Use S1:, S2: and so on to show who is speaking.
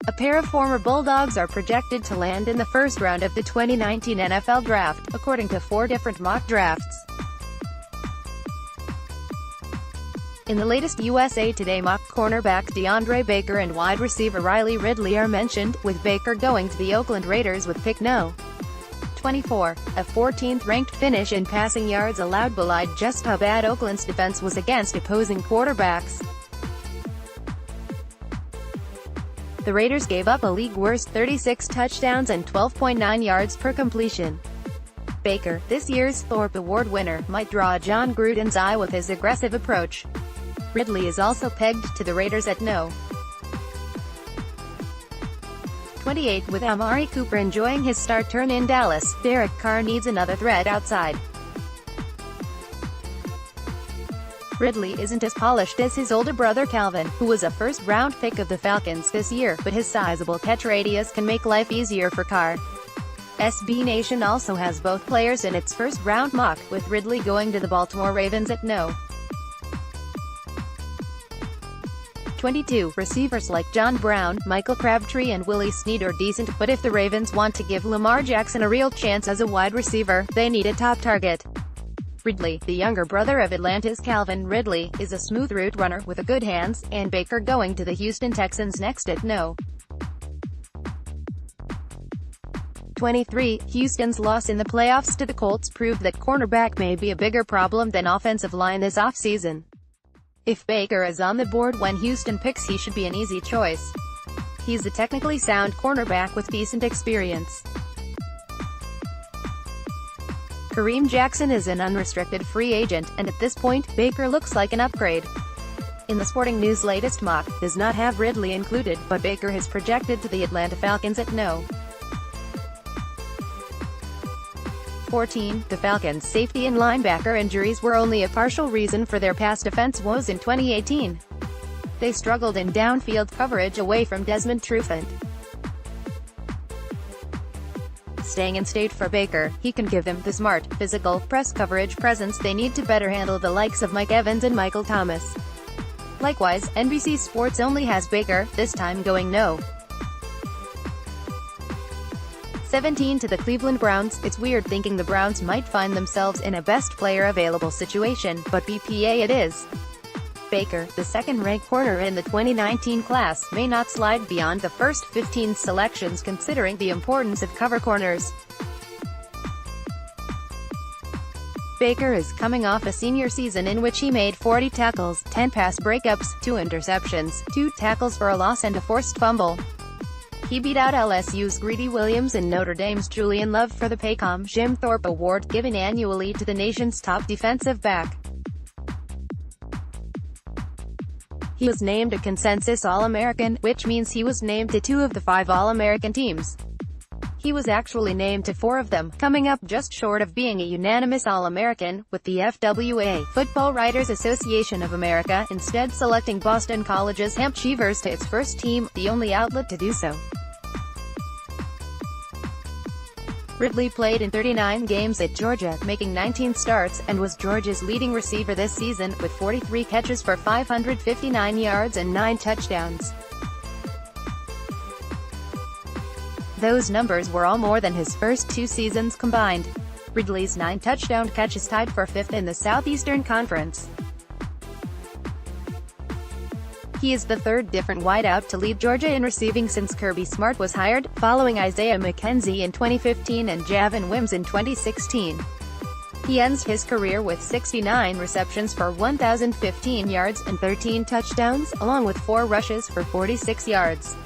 S1: A pair of former Bulldogs are projected to land in the first round of the 2019 NFL Draft, according to 4 different mock drafts. In the latest USA Today mock, cornerback Deandre Baker and wide receiver Riley Ridley are mentioned, with Baker going to the Oakland Raiders with pick No. 24. A 14th-ranked finish in passing yards allowed belied just how bad Oakland's defense was against opposing quarterbacks. The Raiders gave up a league-worst 36 touchdowns and 12.9 yards per completion. Baker, this year's Thorpe Award winner, might draw John Gruden's eye with his aggressive approach. Ridley is also pegged to the Raiders at No. 28. With Amari Cooper enjoying his start turn in Dallas, Derek Carr needs another threat outside. Ridley isn't as polished as his older brother Calvin, who was a first-round pick of the Falcons this year, but his sizable catch radius can make life easier for Carr. SB Nation also has both players in its first-round mock, with Ridley going to the Baltimore Ravens at No. 22. Receivers like John Brown, Michael Crabtree and Willie Snead are decent, but if the Ravens want to give Lamar Jackson a real chance as a wide receiver, they need a top target. Ridley, the younger brother of Atlanta's Calvin Ridley, is a smooth route runner with a good hands, and Baker going to the Houston Texans next at No. 23. Houston's loss in the playoffs to the Colts proved that cornerback may be a bigger problem than offensive line this offseason. If Baker is on the board when Houston picks, he should be an easy choice. He's a technically sound cornerback with decent experience. Kareem Jackson is an unrestricted free agent, and at this point, Baker looks like an upgrade. In the Sporting News' latest mock, does not have Ridley included, but Baker is projected to the Atlanta Falcons at No. 14. The Falcons' safety and linebacker injuries were only a partial reason for their past defense woes in 2018. They struggled in downfield coverage away from Desmond Trufant. Staying in state for Baker, he can give them the smart, physical, press coverage presence they need to better handle the likes of Mike Evans and Michael Thomas. Likewise, NBC Sports only has Baker, this time going No. 17. To the Cleveland Browns, it's weird thinking the Browns might find themselves in a best player available situation, but BPA it is. Baker, the second-ranked corner in the 2019 class, may not slide beyond the first 15 selections considering the importance of cover corners. Baker is coming off a senior season in which he made 40 tackles, 10 pass breakups, 2 interceptions, 2 tackles for a loss and a forced fumble. He beat out LSU's Greedy Williams and Notre Dame's Julian Love for the Paycom Jim Thorpe Award, given annually to the nation's top defensive back. He was named a consensus All-American, which means he was named to 2 of the 5 All-American teams. He was actually named to 4 of them, coming up just short of being a unanimous All-American, with the FWA, Football Writers Association of America, instead selecting Boston College's Hamp Cheevers to its first team, the only outlet to do so. Ridley played in 39 games at Georgia, making 19 starts, and was Georgia's leading receiver this season, with 43 catches for 559 yards and 9 touchdowns. Those numbers were all more than his first 2 seasons combined. Ridley's 9 touchdown catches tied for 5th in the Southeastern Conference. He is the 3rd different wideout to lead Georgia in receiving since Kirby Smart was hired, following Isaiah McKenzie in 2015 and Javon Wims in 2016. He ends his career with 69 receptions for 1,015 yards and 13 touchdowns, along with 4 rushes for 46 yards.